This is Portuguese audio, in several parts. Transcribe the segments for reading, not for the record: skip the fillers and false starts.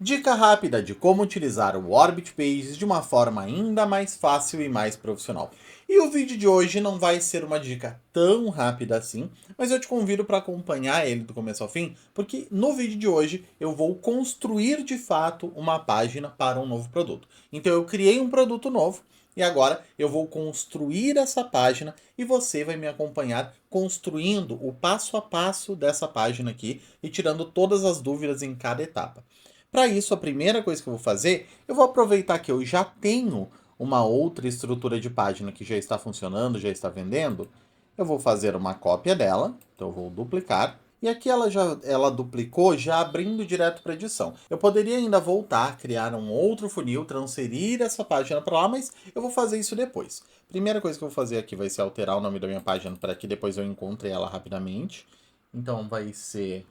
Dica rápida de como utilizar o Orbit Pages de uma forma ainda mais fácil e mais profissional. E o vídeo de hoje não vai ser uma dica tão rápida assim, mas eu te convido para acompanhar ele do começo ao fim, porque no vídeo de hoje eu vou construir de fato uma página para um novo produto. Então eu criei um produto novo e agora eu vou construir essa página e você vai me acompanhar construindo o passo a passo dessa página aqui e tirando todas as dúvidas em cada etapa. Para isso, a primeira coisa que eu vou fazer, eu vou aproveitar que eu já tenho uma outra estrutura de página que já está funcionando, já está vendendo. Eu vou fazer uma cópia dela, então eu vou duplicar. E aqui ela duplicou já abrindo direto para edição. Eu poderia ainda voltar, criar um outro funil, transferir essa página para lá, mas eu vou fazer isso depois. Primeira coisa que eu vou fazer aqui vai ser alterar o nome da minha página para que depois eu encontre ela rapidamente. Então vai ser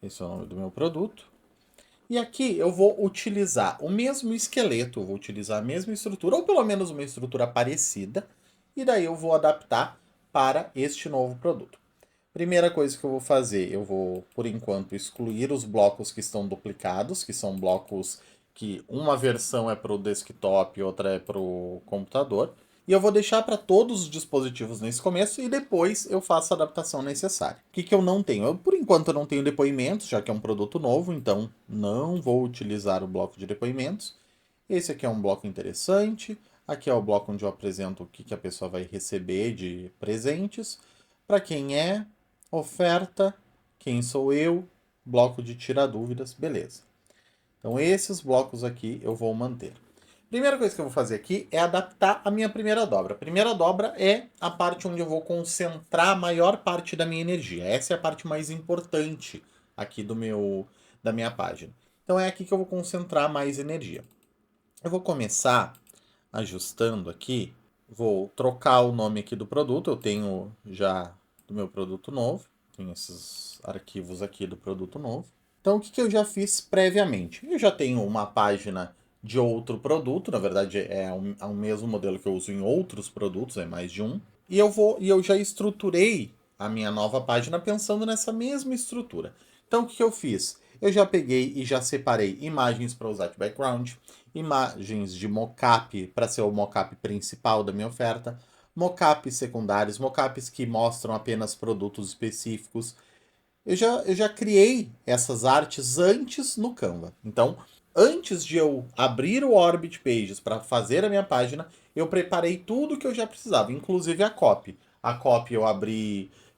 esse é o nome do meu produto. E aqui eu vou utilizar o mesmo esqueleto, eu vou utilizar a mesma estrutura, ou pelo menos uma estrutura parecida, e daí eu vou adaptar para este novo produto. Primeira coisa que eu vou fazer, eu vou, por enquanto, excluir os blocos que estão duplicados, que são blocos que uma versão é para o desktop e outra é para o computador. E eu vou deixar para todos os dispositivos nesse começo e depois eu faço a adaptação necessária. O que eu não tenho? Por enquanto eu não tenho depoimentos, já que é um produto novo, então não vou utilizar o bloco de depoimentos. Esse aqui é um bloco interessante. Aqui é o bloco onde eu apresento o que a pessoa vai receber de presentes. Para quem é, oferta, quem sou eu, bloco de tirar dúvidas, beleza. Então esses blocos aqui eu vou manter. Primeira coisa que eu vou fazer aqui é adaptar a minha primeira dobra. A primeira dobra é a parte onde eu vou concentrar a maior parte da minha energia. Essa é a parte mais importante aqui da minha página. Então é aqui que eu vou concentrar mais energia. Eu vou começar ajustando aqui. Vou trocar o nome aqui do produto. Eu tenho já do meu produto novo. Tenho esses arquivos aqui do produto novo. Então, o que eu já fiz previamente? Eu já tenho uma página de outro produto, na verdade é o mesmo modelo que eu uso em outros produtos, é mais de um. E eu já estruturei a minha nova página pensando nessa mesma estrutura. Então, o que eu fiz? Eu já peguei e já separei imagens para usar de background, imagens de mockup para ser o mockup principal da minha oferta, mockups secundários, mockups que mostram apenas produtos específicos. Eu já criei essas artes antes no Canva. Então, antes de eu abrir o Orbit Pages para fazer a minha página, eu preparei tudo que eu já precisava, inclusive a copy. A copy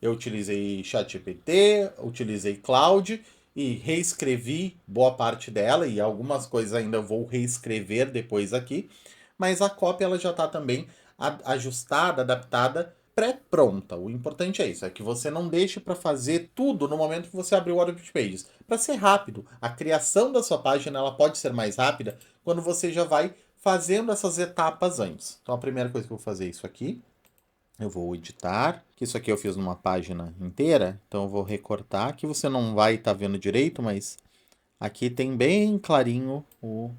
eu utilizei ChatGPT, utilizei Cloud e reescrevi boa parte dela e algumas coisas ainda eu vou reescrever depois aqui, mas a copy ela já está também ajustada, adaptada, pré-pronta. O importante é isso, é que você não deixe para fazer tudo no momento que você abrir o Orbit Pages. Para ser rápido, a criação da sua página ela pode ser mais rápida quando você já vai fazendo essas etapas antes. Então a primeira coisa que eu vou fazer é isso aqui. Eu vou editar, que isso aqui eu fiz numa página inteira, então eu vou recortar. Aqui você não vai estar vendo direito, mas aqui tem bem clarinho o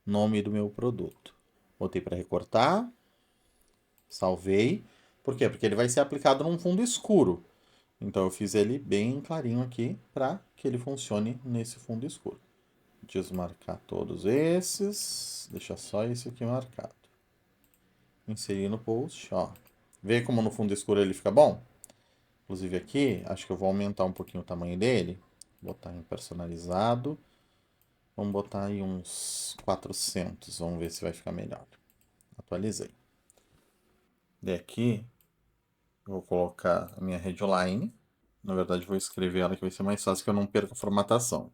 nome do meu produto. Botei para recortar, salvei. Por quê? Porque ele vai ser aplicado num fundo escuro. Então eu fiz ele bem clarinho aqui para que ele funcione nesse fundo escuro. Desmarcar todos esses, deixa só esse aqui marcado. Inserir no post, ó. Vê como no fundo escuro ele fica bom? Inclusive aqui, acho que eu vou aumentar um pouquinho o tamanho dele. Botar em personalizado. Vamos botar aí uns 400. Vamos ver se vai ficar melhor. Atualizei. Daqui, eu vou colocar a minha headline. Na verdade, vou escrever ela que vai ser mais fácil que eu não perca a formatação.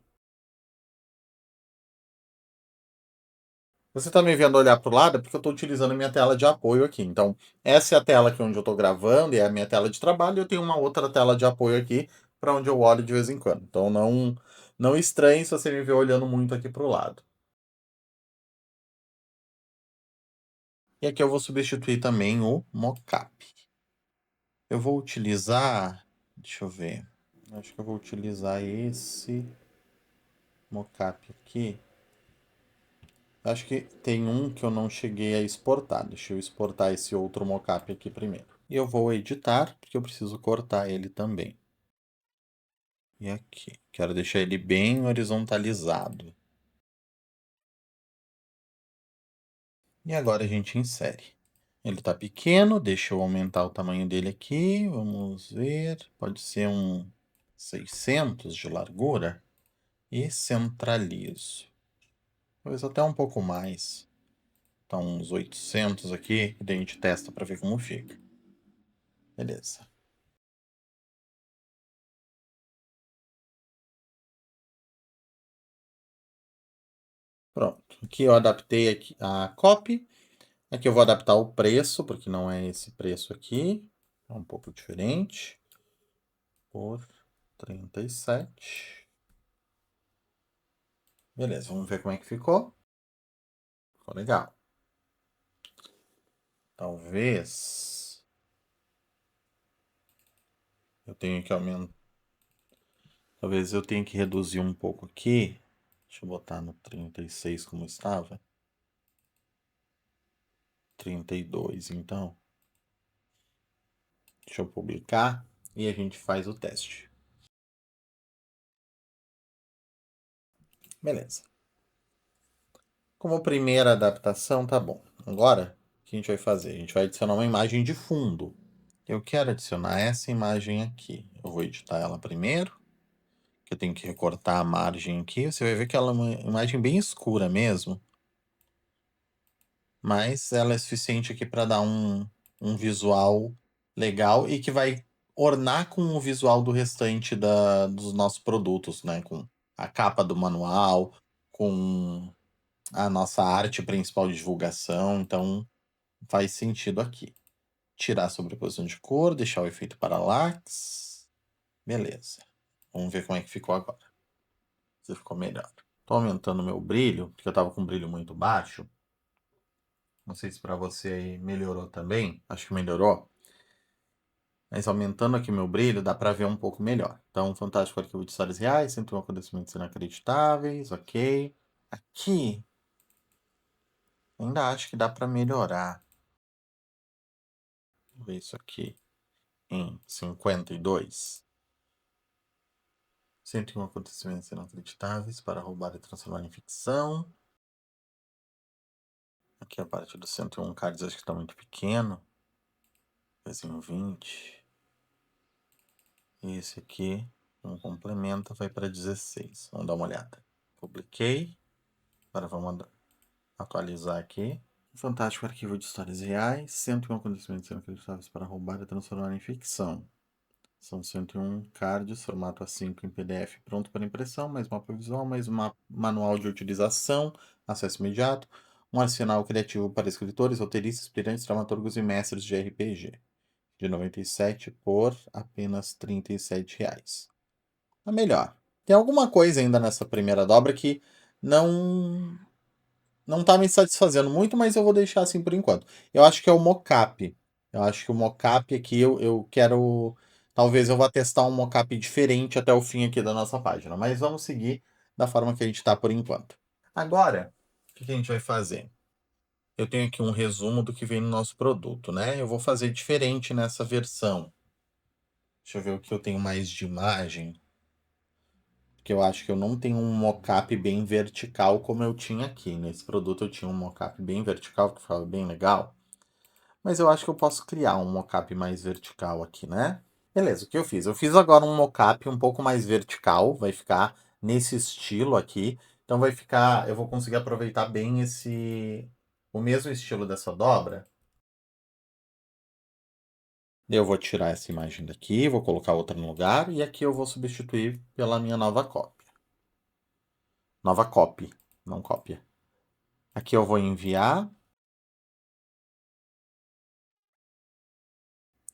Você está me vendo olhar para o lado é porque eu estou utilizando a minha tela de apoio aqui. Então, essa é a tela aqui onde eu estou gravando e é a minha tela de trabalho. E eu tenho uma outra tela de apoio aqui para onde eu olho de vez em quando. Então, não estranhe se você me ver olhando muito aqui para o lado. E aqui eu vou substituir também o mockup. Eu vou utilizar. Deixa eu ver. Acho que eu vou utilizar esse mockup aqui. Acho que tem um que eu não cheguei a exportar. Deixa eu exportar esse outro mockup aqui primeiro. E eu vou editar, porque eu preciso cortar ele também. e aqui. Quero deixar ele bem horizontalizado. E agora a gente insere. Ele tá pequeno, deixa eu aumentar o tamanho dele aqui. Vamos ver. Pode ser um 600 de largura. E centralizo. Talvez até um pouco mais. Então, uns 800 aqui. E daí a gente testa para ver como fica. Beleza. Pronto. Aqui eu adaptei aqui a copy. Aqui eu vou adaptar o preço, porque não é esse preço aqui. É um pouco diferente. Por 37. Beleza, vamos ver como é que ficou. Ficou legal. Talvez eu tenha que aumentar. Talvez eu tenha que reduzir um pouco aqui. Deixa eu botar no 36 como estava. 32, então. Deixa eu publicar e a gente faz o teste. Beleza. Como primeira adaptação, tá bom. Agora, o que a gente vai fazer? A gente vai adicionar uma imagem de fundo. Eu quero adicionar essa imagem aqui. Eu vou editar ela primeiro, que eu tenho que recortar a margem aqui. Você vai ver que ela é uma imagem bem escura mesmo. Mas ela é suficiente aqui para dar um visual legal e que vai ornar com o visual do restante dos nossos produtos, né? Com a capa do manual, com a nossa arte principal de divulgação. Então, faz sentido aqui. Tirar a sobreposição de cor, deixar o efeito parallax. Beleza. Vamos ver como é que ficou agora. Se ficou melhor. Tô aumentando o meu brilho, porque eu tava com um brilho muito baixo. Não sei se para você aí melhorou também. Acho que melhorou. Mas aumentando aqui meu brilho, dá para ver um pouco melhor. Então, fantástico arquivo de histórias reais, 101 acontecimentos inacreditáveis, ok. Aqui, ainda acho que dá para melhorar. Vou ver isso aqui em 52. 101 acontecimentos inacreditáveis para roubar e transformar em ficção. Aqui a parte dos 101 cards acho que está muito pequeno. Pezinho 20. E esse aqui, um complementa, vai para 16. Vamos dar uma olhada. Publiquei. Agora vamos atualizar aqui. Fantástico arquivo de histórias reais. 101 acontecimentos inacreditáveis para roubar e transformar em ficção. São 101 cards, formato A5 em PDF, pronto para impressão, mais mapa visual, mais manual de utilização, acesso imediato, um arsenal criativo para escritores, roteiristas, aspirantes, dramaturgos e mestres de RPG. De 97 por apenas R$ 37. A melhor. Tem alguma coisa ainda nessa primeira dobra que não não tá me satisfazendo muito, mas eu vou deixar assim por enquanto. Eu acho que é o mockup. Eu acho que o mockup aqui eu quero. Talvez eu vá testar um mockup diferente até o fim aqui da nossa página. Mas vamos seguir da forma que a gente está por enquanto. Agora, o que a gente vai fazer? Eu tenho aqui um resumo do que vem no nosso produto, né? Eu vou fazer diferente nessa versão. Deixa eu ver o que eu tenho mais de imagem. Porque eu acho que eu não tenho um mockup bem vertical como eu tinha aqui. Nesse produto eu tinha um mockup bem vertical, que ficava bem legal. Mas eu acho que eu posso criar um mockup mais vertical aqui, né? Beleza, o que eu fiz? Eu fiz agora um mockup um pouco mais vertical, vai ficar nesse estilo aqui. Então vai ficar, eu vou conseguir aproveitar bem o mesmo estilo dessa dobra. Eu vou tirar essa imagem daqui, vou colocar outra no lugar e aqui eu vou substituir pela minha nova cópia. Nova copy, não cópia. Aqui eu vou enviar.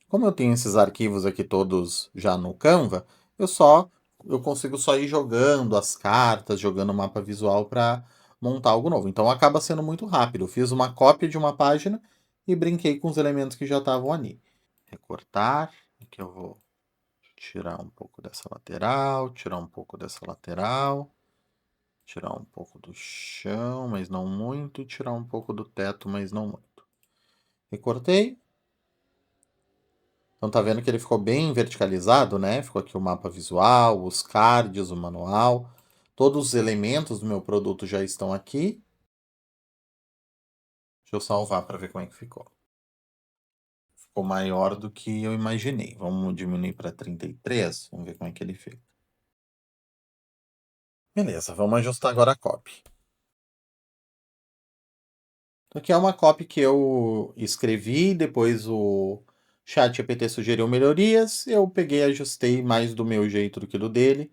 Como eu tenho esses arquivos aqui todos já no Canva, eu consigo só ir jogando as cartas, jogando o mapa visual para montar algo novo. Então acaba sendo muito rápido. Eu fiz uma cópia de uma página e brinquei com os elementos que já estavam ali. Recortar, aqui eu vou tirar um pouco dessa lateral, tirar um pouco dessa lateral, tirar um pouco do chão, mas não muito, tirar um pouco do teto, mas não muito. Recortei. Então tá vendo que ele ficou bem verticalizado, né? Ficou aqui o mapa visual, os cards, o manual. Todos os elementos do meu produto já estão aqui. Deixa eu salvar para ver como é que ficou. Ficou maior do que eu imaginei. Vamos diminuir para 33. Vamos ver como é que ele fica. Beleza, vamos ajustar agora a copy. Aqui é uma copy que eu escrevi, depois o ChatGPT sugeriu melhorias, eu peguei e ajustei mais do meu jeito do que do dele,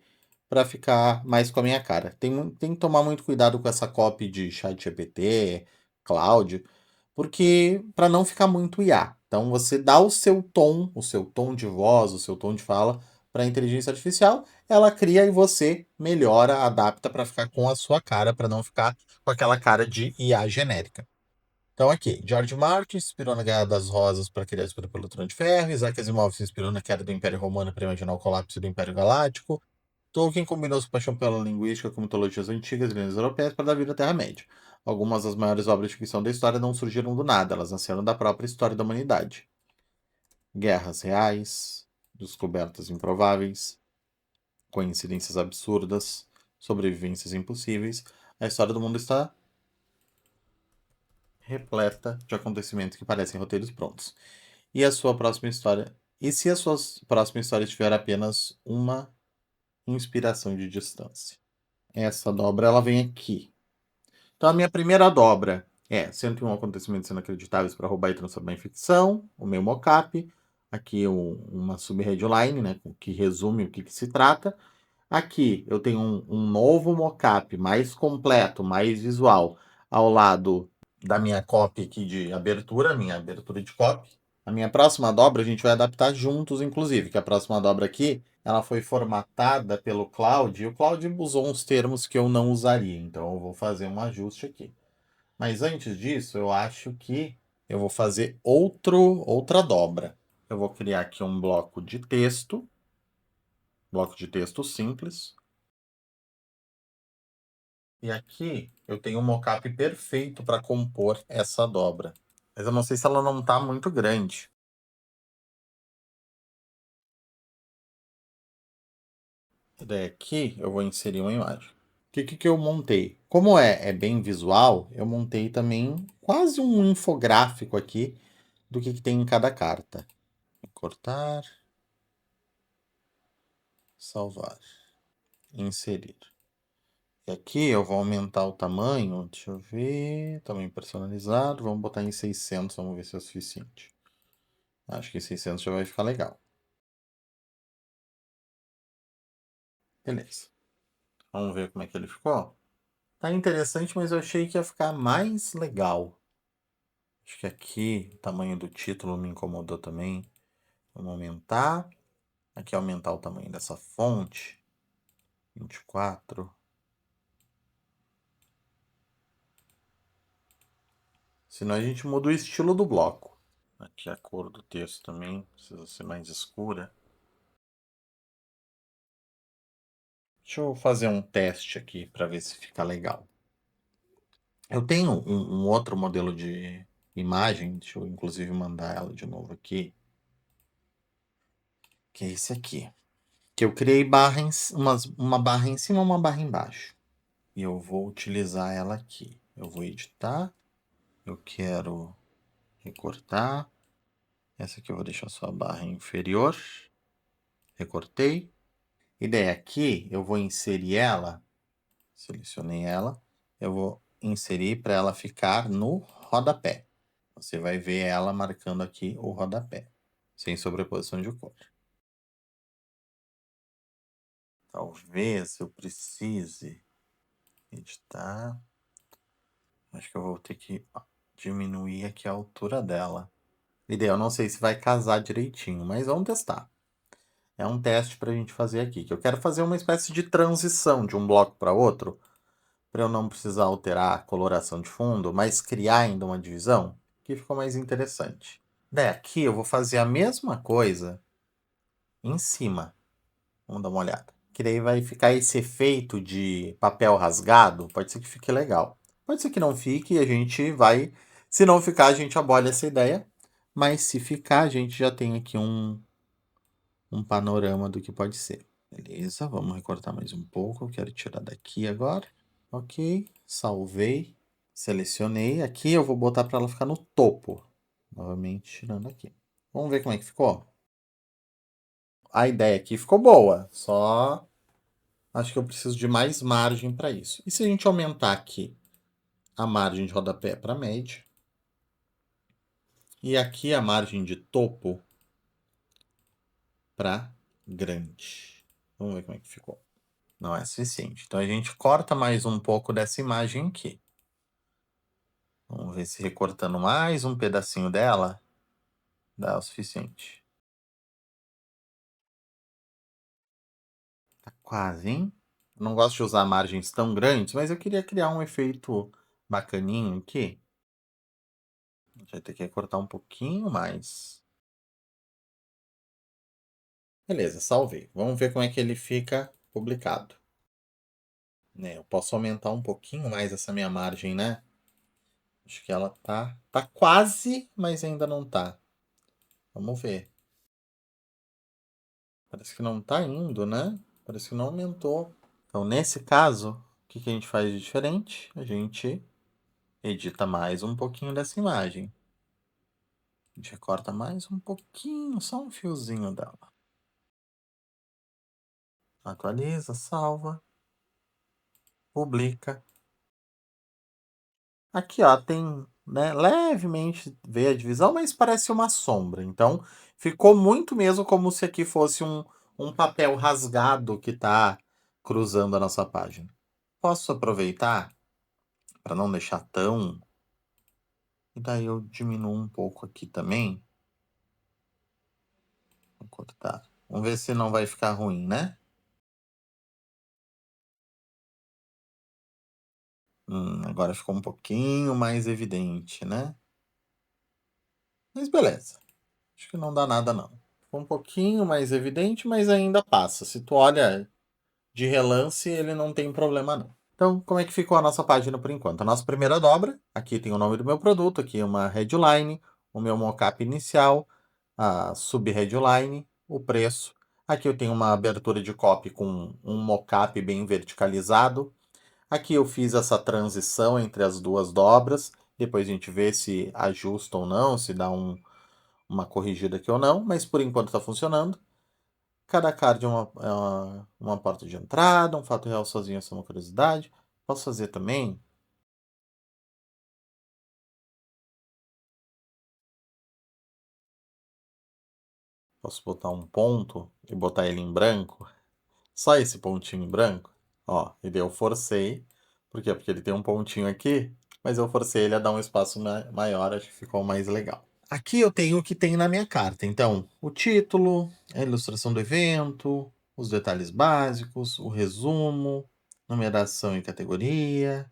para ficar mais com a minha cara. Tem que tomar muito cuidado com essa copy de ChatGPT, Claude, porque para não ficar muito IA. Então você dá o seu tom de voz, o seu tom de fala para a inteligência artificial, ela cria e você melhora, adapta para ficar com a sua cara, para não ficar com aquela cara de IA genérica. Então aqui, George Martin se inspirou na Guerra das Rosas para criar a Espada pelo Trono de Ferro, Isaac Asimov se inspirou na queda do Império Romano para imaginar o colapso do Império Galáctico, Tolkien combinou sua paixão pela linguística com mitologias antigas e lendas europeias para dar vida à Terra-média. Algumas das maiores obras de ficção da história não surgiram do nada, elas nasceram da própria história da humanidade. Guerras reais, descobertas improváveis, coincidências absurdas, sobrevivências impossíveis. A história do mundo está repleta de acontecimentos que parecem roteiros prontos. E a sua próxima história. E se a sua próxima história tiver apenas uma inspiração de distância? Essa dobra ela vem aqui. Então a minha primeira dobra é 101 acontecimentos inacreditáveis para roubar e transformar em ficção, o meu mockup, aqui uma subheadline, né, que resume o que se trata. Aqui eu tenho um novo mockup mais completo, mais visual, ao lado da minha copy aqui de abertura, minha abertura de copy. A minha próxima dobra a gente vai adaptar juntos, inclusive, que a próxima dobra aqui, ela foi formatada pelo Claude, e o Claude usou uns termos que eu não usaria, então eu vou fazer um ajuste aqui. Mas antes disso, eu acho que eu vou fazer outra dobra. Eu vou criar aqui um bloco de texto simples. E aqui eu tenho um mockup perfeito para compor essa dobra. Mas eu não sei se ela não está muito grande. E daí aqui eu vou inserir uma imagem. O que eu montei? Como é bem visual, eu montei também quase um infográfico aqui do que tem em cada carta. Cortar, salvar, inserir. E aqui eu vou aumentar o tamanho, deixa eu ver, tamanho personalizado, vamos botar em 600, vamos ver se é o suficiente. Acho que 600 já vai ficar legal. Beleza. Vamos ver como é que ele ficou. Tá interessante, mas eu achei que ia ficar mais legal. Acho que aqui o tamanho do título me incomodou também. Vamos aumentar. Aqui aumentar o tamanho dessa fonte. 24. Senão a gente muda o estilo do bloco. Aqui a cor do texto também precisa ser mais escura. Deixa eu fazer um teste aqui para ver se fica legal. Eu tenho um outro modelo de imagem, deixa eu inclusive mandar ela de novo aqui, que é esse aqui. Que eu criei uma barra em cima e uma barra embaixo. E eu vou utilizar ela aqui. Eu vou editar, eu quero recortar. Essa aqui eu vou deixar só a barra inferior. Recortei. E daí aqui eu vou inserir ela, selecionei ela, eu vou inserir para ela ficar no rodapé. Você vai ver ela marcando aqui o rodapé, sem sobreposição de cor. Talvez eu precise editar. Acho que eu vou ter que diminuir aqui a altura dela. Ideal, não sei se vai casar direitinho, mas vamos testar. É um teste para a gente fazer aqui, que eu quero fazer uma espécie de transição de um bloco para outro, para eu não precisar alterar a coloração de fundo, mas criar ainda uma divisão, que ficou mais interessante. Daí aqui eu vou fazer a mesma coisa em cima. Vamos dar uma olhada. Que daí vai ficar esse efeito de papel rasgado. Pode ser que fique legal. Pode ser que não fique e a gente vai. Se não ficar, a gente abole essa ideia. mas se ficar, a gente já tem aqui um panorama do que pode ser. Beleza, vamos recortar mais um pouco. Eu quero tirar daqui agora. Ok, salvei, selecionei. Aqui eu vou botar para ela ficar no topo. Novamente tirando aqui. Vamos ver como é que ficou. A ideia aqui ficou boa, só acho que eu preciso de mais margem para isso. E se a gente aumentar aqui a margem de rodapé para média e aqui a margem de topo para grande? Vamos ver como é que ficou. Não é suficiente. Então a gente corta mais um pouco dessa imagem aqui. Vamos ver se recortando mais um pedacinho dela dá o suficiente. Tá quase, hein? Eu não gosto de usar margens tão grandes, mas eu queria criar um efeito bacaninho aqui. A gente vai ter que recortar um pouquinho mais. Beleza, salvei. Vamos ver como é que ele fica publicado. Né, eu posso aumentar um pouquinho mais essa minha margem, né? Acho que ela tá quase, mas ainda não tá. Vamos ver. Parece que não tá indo, né? Parece que não aumentou. Então, nesse caso, o que que a gente faz de diferente? A gente edita mais um pouquinho dessa imagem. A gente recorta mais um pouquinho, só um fiozinho dela. Atualiza, salva, publica. Aqui, ó, tem, né, levemente veio a divisão, mas parece uma sombra. Então, ficou muito mesmo como se aqui fosse um papel rasgado que está cruzando a nossa página. Posso aproveitar para não deixar tão. E daí eu diminuo um pouco aqui também. Vou cortar. Vamos ver se não vai ficar ruim, né? Agora ficou um pouquinho mais evidente, né? Mas beleza. Acho que não dá nada, não. Ficou um pouquinho mais evidente, mas ainda passa. Se tu olha de relance, ele não tem problema, não. Então, como é que ficou a nossa página por enquanto? A nossa primeira dobra, aqui tem o nome do meu produto, aqui uma headline, o meu mockup inicial, a sub-headline, o preço. Aqui eu tenho uma abertura de copy com um mockup bem verticalizado. Aqui eu fiz essa transição entre as duas dobras. Depois a gente vê se ajusta ou não, se dá uma corrigida aqui ou não, mas por enquanto está funcionando. Cada card é uma porta de entrada, um fato real sozinho é só uma curiosidade. Posso fazer também. Posso botar um ponto e botar ele em branco. Só esse pontinho em branco. Ó, e daí eu forcei. Por quê? Porque ele tem um pontinho aqui, mas eu forcei ele a dar um espaço maior, acho que ficou mais legal. Aqui eu tenho o que tem na minha carta. Então, o título, a ilustração do evento, os detalhes básicos, o resumo, numeração e categoria,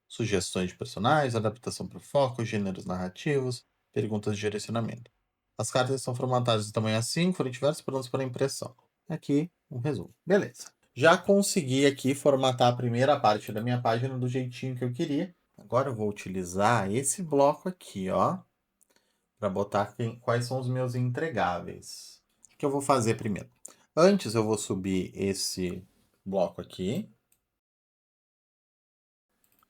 sugestões de personagens, adaptação para o foco, gêneros narrativos, perguntas de direcionamento. As cartas são formatadas em tamanho A5, forem diversos, prontos para impressão. Aqui, um resumo. Beleza. Já consegui aqui formatar a primeira parte da minha página do jeitinho que eu queria. Agora eu vou utilizar esse bloco aqui, ó, para botar quais são os meus entregáveis. O que eu vou fazer primeiro? Antes eu vou subir esse bloco aqui.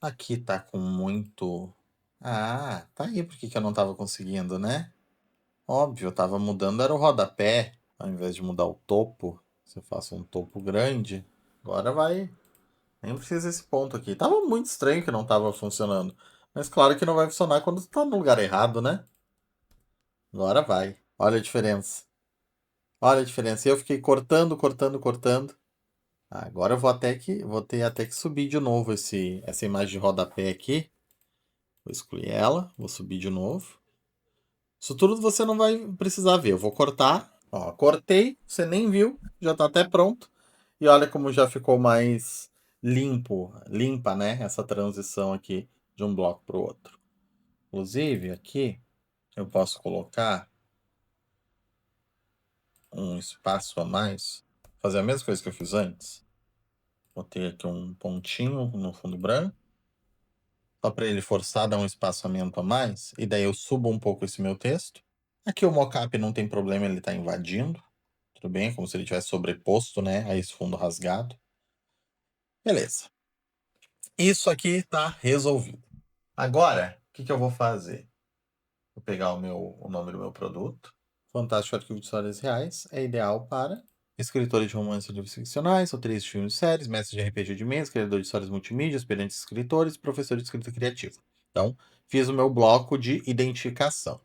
Aqui tá com muito. Ah, tá aí porque que eu não tava conseguindo, né? Óbvio, eu tava mudando era o rodapé, ao invés de mudar o topo. Se eu faço um topo grande, agora vai. Nem precisa esse ponto aqui. Tava muito estranho que não tava funcionando. Mas claro que não vai funcionar quando tá no lugar errado, né? Agora vai. Olha a diferença. Olha a diferença. Eu fiquei cortando, cortando, cortando. Agora eu vou ter até que subir de novo essa imagem de rodapé aqui. Vou excluir ela, vou subir de novo. Isso tudo você não vai precisar ver. Eu vou cortar. Ó, cortei, você nem viu, já está até pronto. E olha como já ficou mais limpa, né? Essa transição aqui de um bloco para o outro. Inclusive, aqui eu posso colocar um espaço a mais, fazer a mesma coisa que eu fiz antes. Botei aqui um pontinho no fundo branco, só para ele forçar, dar um espaçamento a mais. E daí eu subo um pouco esse meu texto. Aqui o mockup não tem problema, ele está invadindo. Tudo bem, é como se ele tivesse sobreposto, né, a esse fundo rasgado. Beleza. Isso aqui está resolvido. Agora, o que eu vou fazer? Vou pegar o nome do meu produto. Fantástico Arquivo de Histórias Reais. É ideal para escritores de romances e livros ficcionais, roteiristas de filmes e séries, mestres de RPG de mesa, criadores de histórias multimídia, aspirantes escritores, professores de escrita criativa. Então, fiz o meu bloco de identificação.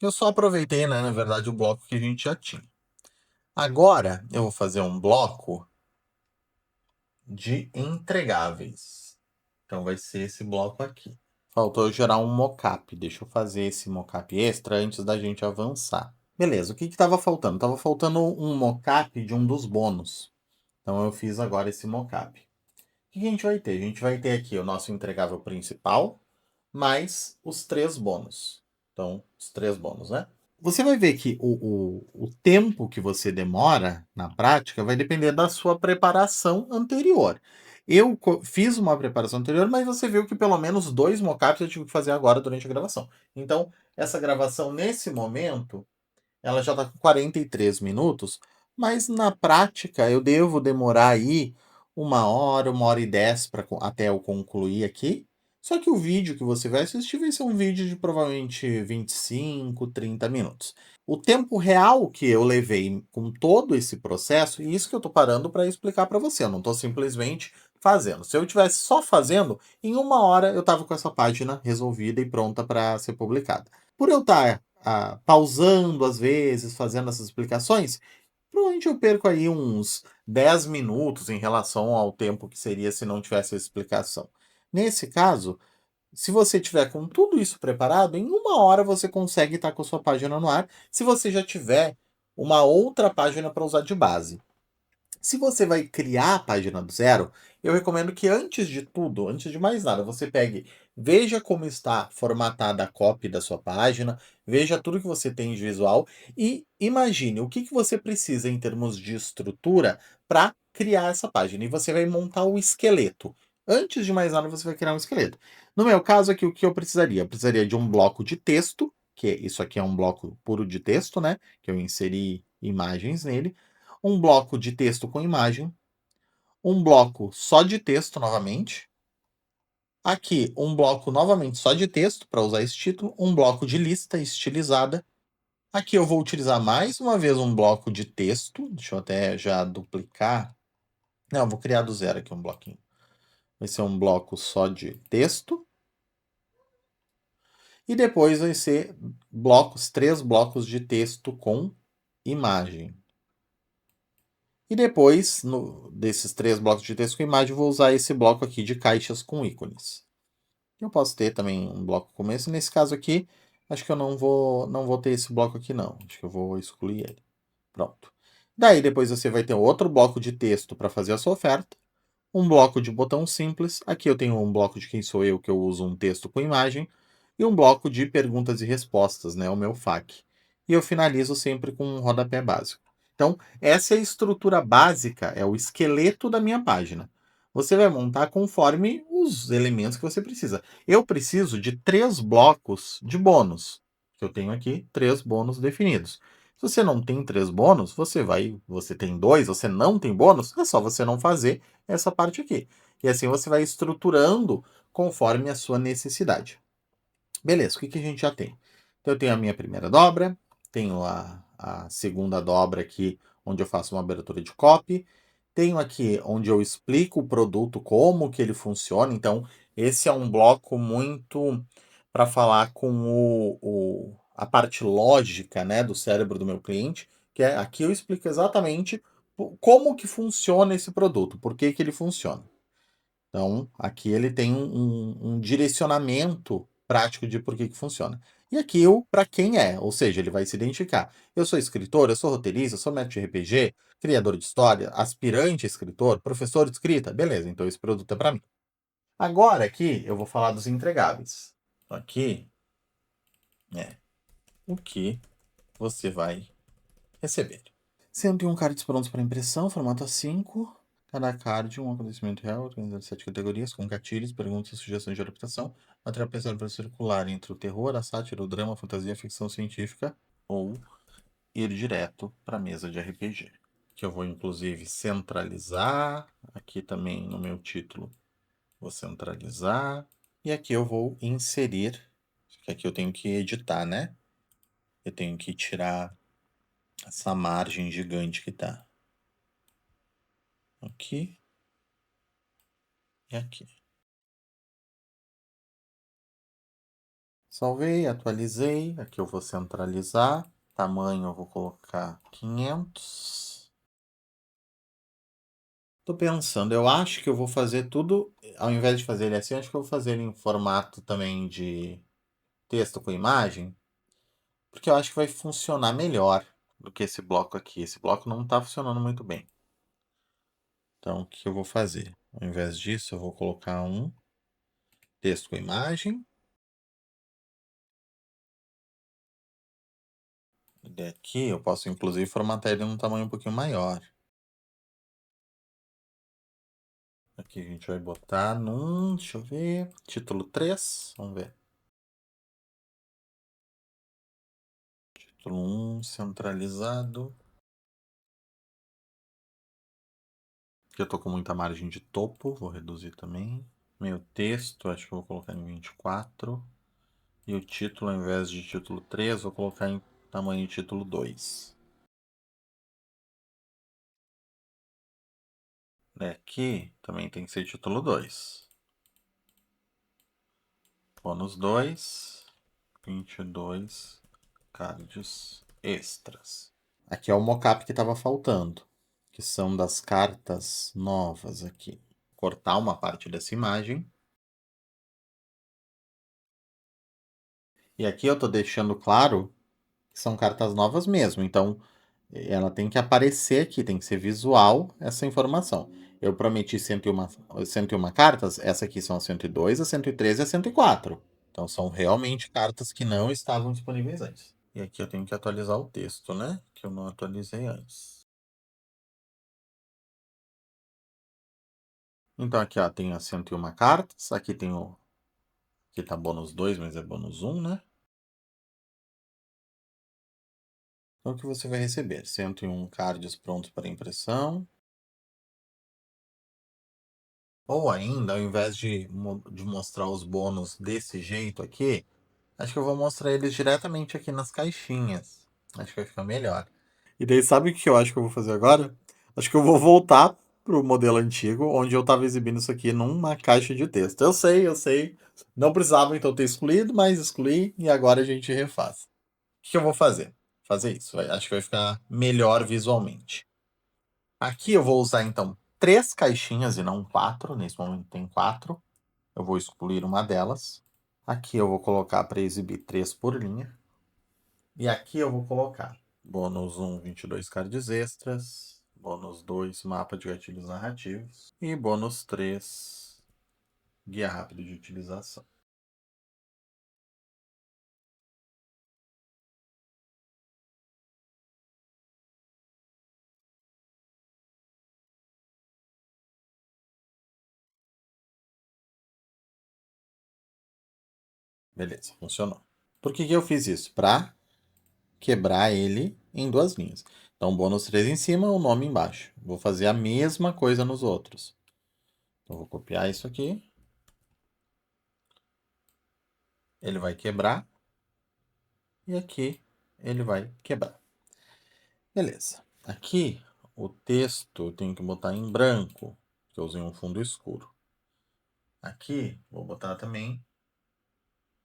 Eu só aproveitei, né, na verdade, o bloco que a gente já tinha. Agora, eu vou fazer um bloco de entregáveis. Então, vai ser esse bloco aqui. Faltou eu gerar um mockup. Deixa eu fazer esse mockup extra antes da gente avançar. Beleza, o que estava faltando? Estava faltando um mockup de um dos bônus. Então eu fiz agora esse mockup. O que a gente vai ter? A gente vai ter aqui o nosso entregável principal, mais os 3 bônus. Então, os 3 bônus, né? Você vai ver que o tempo que você demora na prática vai depender da sua preparação anterior. Eu fiz uma preparação anterior, mas você viu que pelo menos 2 mockups eu tive que fazer agora durante a gravação. Então, essa gravação nesse momento, ela já está com 43 minutos, mas na prática eu devo demorar aí 1 hora e 10 até eu concluir aqui. Só que o vídeo que você vai assistir vai ser um vídeo de provavelmente 25, 30 minutos. O tempo real que eu levei com todo esse processo, e isso que eu estou parando para explicar para você, eu não estou simplesmente fazendo. Se eu estivesse só fazendo, em 1 hora eu estava com essa página resolvida e pronta para ser publicada. Por eu estar pausando às vezes, fazendo essas explicações, provavelmente eu perco aí uns 10 minutos em relação ao tempo que seria se não tivesse essa explicação. Nesse caso, se você tiver com tudo isso preparado, em 1 hora você consegue estar com a sua página no ar, se você já tiver uma outra página para usar de base. Se você vai criar a página do zero, eu recomendo que antes de tudo, antes de mais nada, você pegue, veja como está formatada a copy da sua página, veja tudo que você tem de visual e imagine o que você precisa em termos de estrutura para criar essa página. E você vai montar o esqueleto. Antes de mais nada, você vai criar um esqueleto. No meu caso aqui, o que eu precisaria? Eu precisaria de um bloco de texto, que isso aqui é um bloco puro de texto, né? Que eu inseri imagens nele, um bloco de texto com imagem, um bloco só de texto novamente, aqui um bloco novamente só de texto para usar esse título, um bloco de lista estilizada. Aqui eu vou utilizar mais uma vez um bloco de texto, deixa eu até já duplicar. Não, eu vou criar do zero aqui um bloquinho. Vai ser um bloco só de texto. E depois vai ser blocos, 3 blocos de texto com imagem. E depois, desses 3 blocos de texto com imagem, eu vou usar esse bloco aqui de caixas com ícones. Eu posso ter também um bloco como esse. Nesse caso aqui, acho que eu não vou ter esse bloco aqui não. Acho que eu vou excluir ele. Pronto. Daí depois você vai ter outro bloco de texto para fazer a sua oferta. Um bloco de botão simples. Aqui eu tenho um bloco de quem sou eu, que eu uso um texto com imagem. E um bloco de perguntas e respostas, né? O meu FAQ. E eu finalizo sempre com um rodapé básico. Então, essa é a estrutura básica, é o esqueleto da minha página. Você vai montar conforme os elementos que você precisa. Eu preciso de 3 blocos de bônus. Eu tenho aqui 3 bônus definidos. Se você não tem 3 bônus, você tem 2, você não tem bônus, é só você não fazer essa parte aqui. E assim você vai estruturando conforme a sua necessidade. Beleza, o que a gente já tem? Então, eu tenho a minha primeira dobra, tenho a segunda dobra aqui, onde eu faço uma abertura de copy, tenho aqui onde eu explico o produto, como que ele funciona. Então, esse é um bloco muito para falar com a parte lógica, né, do cérebro do meu cliente, que é aqui eu explico exatamente como que funciona esse produto, por que que ele funciona. Então, aqui ele tem um direcionamento prático de por que que funciona. E aqui o para quem é, ou seja, ele vai se identificar. Eu sou escritor, eu sou roteirista, eu sou mestre de RPG, criador de história, aspirante a escritor, professor de escrita. Beleza, então esse produto é para mim. Agora aqui eu vou falar dos entregáveis. Aqui é o que você vai receber. 101 cards prontos para impressão, formato A5. Cada card, um acontecimento real, organizado em 7 categorias, com gatilhos, perguntas, sugestões de adaptação. Material pensado para circular entre o terror, a sátira, o drama, a fantasia, a ficção científica ou ir direto para a mesa de RPG. Que eu vou, inclusive, centralizar. Aqui também no meu título, vou centralizar. E aqui eu vou inserir. Que aqui eu tenho que editar, né? Eu tenho que tirar essa margem gigante que tá. Aqui e aqui. Salvei, atualizei. Aqui eu vou centralizar. Tamanho eu vou colocar 500. Tô pensando, eu acho que eu vou fazer tudo, ao invés de fazer ele assim, acho que eu vou fazer ele em formato também de texto com imagem, porque eu acho que vai funcionar melhor do que esse bloco aqui. Esse bloco não tá funcionando muito bem. Então, o que eu vou fazer? Ao invés disso, eu vou colocar um texto com imagem. Daqui eu posso, inclusive, formatar ele num tamanho um pouquinho maior. Aqui a gente vai botar num, deixa eu ver, título 3, vamos ver. Título 1, centralizado. Aqui eu tô com muita margem de topo, vou reduzir também. Meu texto, acho que eu vou colocar em 24. E o título, ao invés de título 3, vou colocar em tamanho título 2. Aqui também tem que ser título 2. Bônus 2, 22 cards extras. Aqui é o mockup que estava faltando, que são das cartas novas aqui. Cortar uma parte dessa imagem. E aqui eu estou deixando claro que são cartas novas mesmo, então ela tem que aparecer aqui, tem que ser visual essa informação. Eu prometi 101 cartas, essa aqui são a 102, a 113 e a 104. Então são realmente cartas que não estavam disponíveis antes. E aqui eu tenho que atualizar o texto, né? Que eu não atualizei antes. Então aqui ó, tem as 101 cartas, aqui tem o... Aqui tá bônus 2, mas é bônus 1, né? Então o que você vai receber? 101 cards prontos para impressão. Ou ainda, ao invés de mostrar os bônus desse jeito aqui, acho que eu vou mostrar eles diretamente aqui nas caixinhas. Acho que vai ficar melhor. E daí, sabe o que eu acho que eu vou fazer agora? Acho que eu vou voltar pro modelo antigo, onde eu estava exibindo isso aqui numa caixa de texto. Eu sei, eu sei. Não precisava então ter excluído, mas excluí e agora a gente refaz. O que eu vou fazer? Fazer isso. Acho que vai ficar melhor visualmente. Aqui eu vou usar então 3 caixinhas e não 4. Nesse momento tem 4. Eu vou excluir uma delas. Aqui eu vou colocar para exibir 3 por linha. E aqui eu vou colocar bônus 1, 22 cards extras. Bônus 2, mapa de gatilhos narrativos. E bônus 3, guia rápido de utilização. Beleza, funcionou. Por que eu fiz isso? Para quebrar ele em 2 linhas. Então, bônus 3 em cima, o nome embaixo. Vou fazer a mesma coisa nos outros. Então, vou copiar isso aqui. Ele vai quebrar. E aqui ele vai quebrar. Beleza. Aqui o texto eu tenho que botar em branco, que eu usei um fundo escuro. Aqui vou botar também,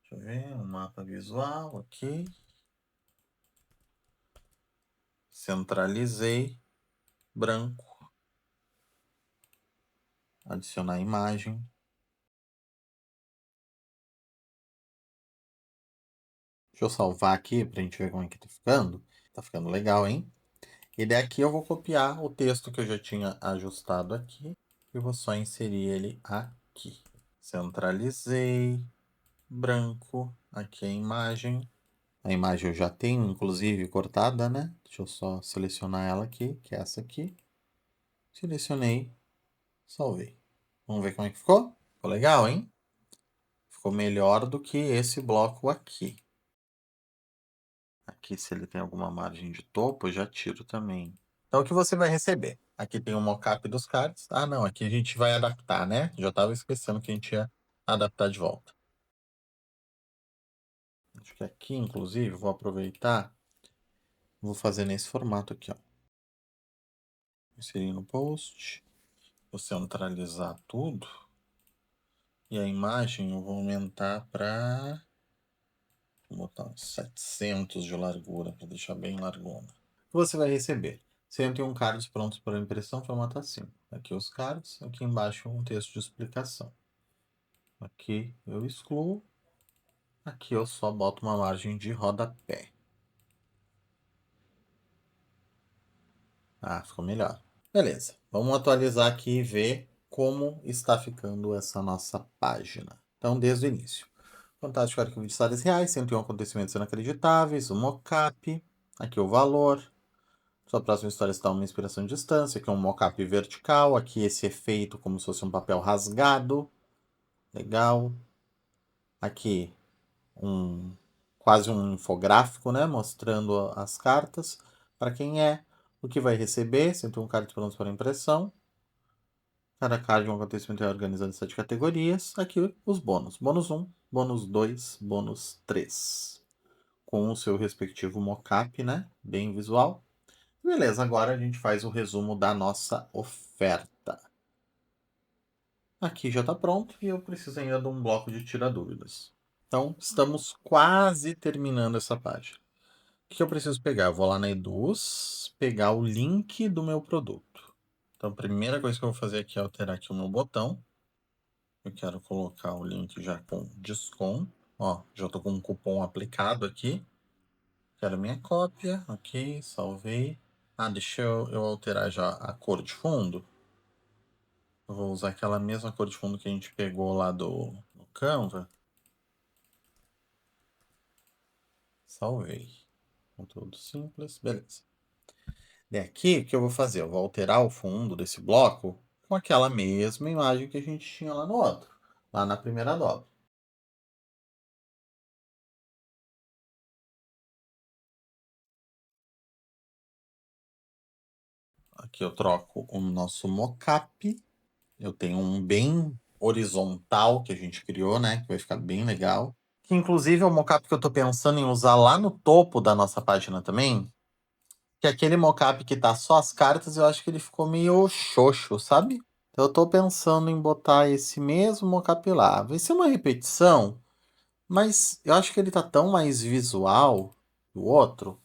deixa eu ver, um mapa visual aqui. Centralizei, branco. Adicionar imagem. Deixa eu salvar aqui pra gente ver como é que tá ficando. Tá ficando legal, hein? E daqui eu vou copiar o texto que eu já tinha ajustado aqui. E vou só inserir ele aqui. Centralizei, branco. Aqui a imagem. A imagem eu já tenho, inclusive, cortada, né? Deixa eu só selecionar ela aqui, que é essa aqui. Selecionei, Salvei. Vamos ver como é que ficou? Ficou legal, hein? Ficou melhor do que esse bloco aqui. Aqui, se ele tem alguma margem de topo, eu já tiro também. Então, o que você vai receber? Aqui tem o mockup dos cards. Ah, não, aqui a gente vai adaptar, né? Já estava esquecendo que a gente ia adaptar de volta. Acho que aqui, inclusive, vou aproveitar. Vou fazer nesse formato aqui, ó. Inserir no post. Vou centralizar tudo. E a imagem eu vou aumentar para... Vou botar uns 700 de largura, para deixar bem largona. Você vai receber 101 cards prontos para impressão, formato A5. Aqui os cards, aqui embaixo um texto de explicação. Aqui eu excluo. Aqui eu só boto uma margem de rodapé. Ah, ficou melhor. Beleza, vamos atualizar aqui e ver como está ficando essa nossa página. Então, desde o início. Fantástico arquivo de histórias reais, 101 acontecimentos inacreditáveis, o mockup, aqui o valor. Sua próxima história está uma inspiração de distância, aqui é um mockup vertical, aqui esse efeito como se fosse um papel rasgado. Legal. Aqui quase um infográfico, né, mostrando as cartas para quem é, o que vai receber, 101 cartas prontas para impressão. Cada card de um acontecimento é organizado em 7 categorias. Aqui os bônus. Bônus 1, bônus 2, bônus 3. Com o seu respectivo mockup, né? Bem visual. Beleza, agora a gente faz o resumo da nossa oferta. Aqui já está pronto e eu preciso ainda de um bloco de tirar dúvidas. Então, estamos quase terminando essa página. O que eu preciso pegar? Eu vou lá na Eduz, pegar o link do meu produto. Então, a primeira coisa que eu vou fazer aqui é alterar aqui o meu botão. Eu quero colocar o link já com desconto. Ó, já estou com um cupom aplicado aqui. Quero minha cópia. Ok, salvei. Ah, deixa eu alterar já a cor de fundo. Eu vou usar aquela mesma cor de fundo que a gente pegou lá do Canva. Salvei. Conteúdo simples, beleza. E aqui, o que eu vou fazer? Eu vou alterar o fundo desse bloco com aquela mesma imagem que a gente tinha lá no outro, lá na primeira dobra. Aqui eu troco o nosso mockup. Eu tenho um bem horizontal que a gente criou, né? Que vai ficar bem legal. Que inclusive é o mockup que eu tô pensando em usar lá no topo da nossa página também. Que é aquele mockup que tá só as cartas, eu acho que ele ficou meio xoxo, sabe? Então eu tô pensando em botar esse mesmo mockup lá. Vai ser uma repetição, mas eu acho que ele tá tão mais visual do outro,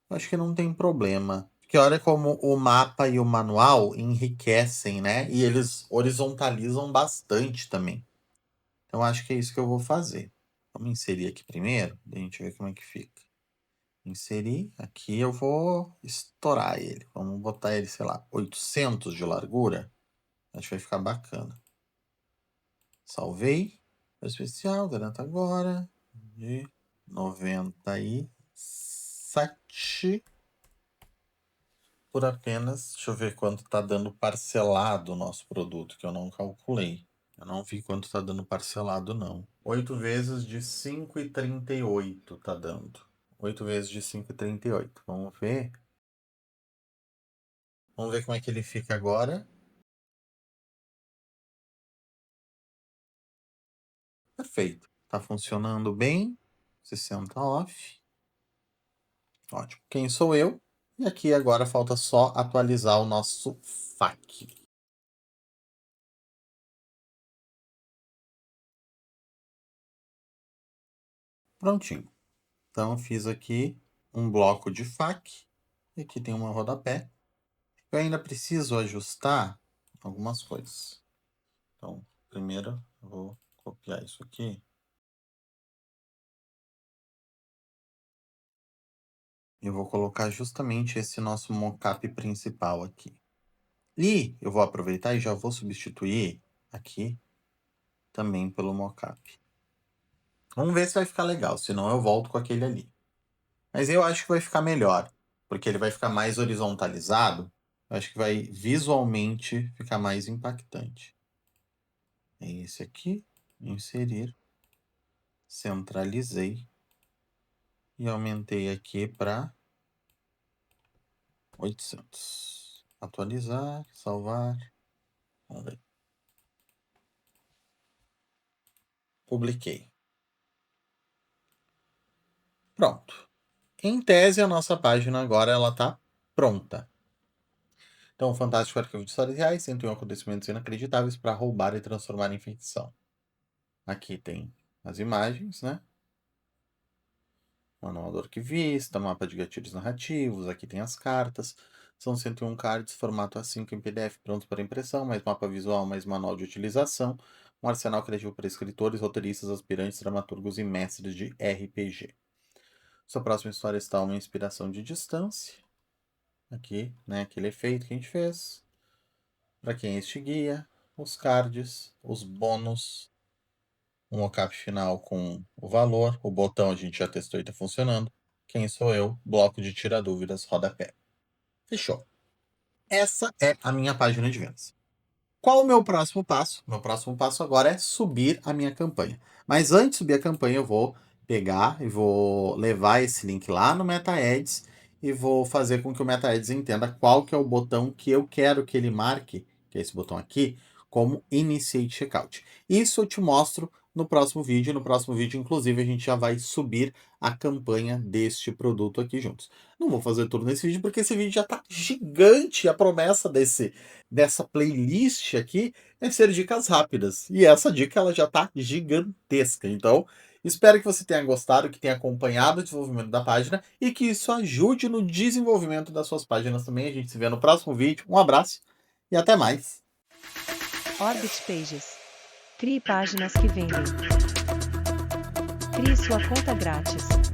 eu acho que não tem problema. Porque olha como o mapa e o manual enriquecem, né? E eles horizontalizam bastante também. Então acho que é isso que eu vou fazer. Vamos inserir aqui primeiro, daí a gente vê como é que fica. Inserir, aqui eu vou estourar ele. Vamos botar ele, sei lá, 800 de largura. Acho que vai ficar bacana. Salvei. Especial, garanto agora. De 97 por apenas, deixa eu ver quanto tá dando parcelado o nosso produto, que eu não calculei. Eu não vi quanto tá dando parcelado, não. 8 vezes de 5,38 tá dando. 8 vezes de 5,38. Vamos ver. Vamos ver como é que ele fica agora. Perfeito. Tá funcionando bem. 60 off. Ótimo. Quem sou eu? E aqui agora falta só atualizar o nosso FAQ. Prontinho. Então fiz aqui um bloco de FAQ. E aqui tem uma rodapé. Eu ainda preciso ajustar algumas coisas. Então, primeiro eu vou copiar isso aqui. E vou colocar justamente esse nosso mockup principal aqui. E eu vou aproveitar e já vou substituir aqui também pelo mockup. Vamos ver se vai ficar legal, senão eu volto com aquele ali. Mas eu acho que vai ficar melhor, porque ele vai ficar mais horizontalizado. Acho que vai visualmente ficar mais impactante. É esse aqui, inserir, centralizei e aumentei aqui para 800. Atualizar, salvar, publiquei. Pronto. Em tese, a nossa página agora ela tá pronta. Então, o Fantástico Arquivo de Histórias Reais, 101 acontecimentos inacreditáveis para roubar e transformar em ficção. Aqui tem as imagens, né? Manual do arquivista, mapa de gatilhos narrativos, aqui tem as cartas. São 101 cards, formato A5 em PDF, prontos para impressão, mais mapa visual, mais manual de utilização. Um arsenal criativo para escritores, roteiristas, aspirantes, dramaturgos e mestres de RPG. Sua próxima história está uma inspiração de distância. Aqui, né, aquele efeito que a gente fez. Para quem é este guia, os cards, os bônus, um mockup final com o valor, o botão a gente já testou e está funcionando. Quem sou eu? Bloco de tirar dúvidas, rodapé. Fechou. Essa é a minha página de vendas. Qual o meu próximo passo? Meu próximo passo agora é subir a minha campanha. Mas antes de subir a campanha, eu vou pegar e vou levar esse link lá no MetaAds e vou fazer com que o MetaAds entenda qual que é o botão que eu quero que ele marque, que é esse botão aqui, como Initiate Checkout. Isso eu te mostro no próximo vídeo. No próximo vídeo, inclusive, a gente já vai subir a campanha deste produto aqui juntos. Não vou fazer tudo nesse vídeo, porque esse vídeo já tá gigante. A promessa dessa playlist aqui é ser dicas rápidas. E essa dica ela já tá gigantesca. Então, espero que você tenha gostado, que tenha acompanhado o desenvolvimento da página e que isso ajude no desenvolvimento das suas páginas também. A gente se vê no próximo vídeo. Um abraço e até mais. Orbit Pages. Crie páginas que vendem. Crie sua conta grátis.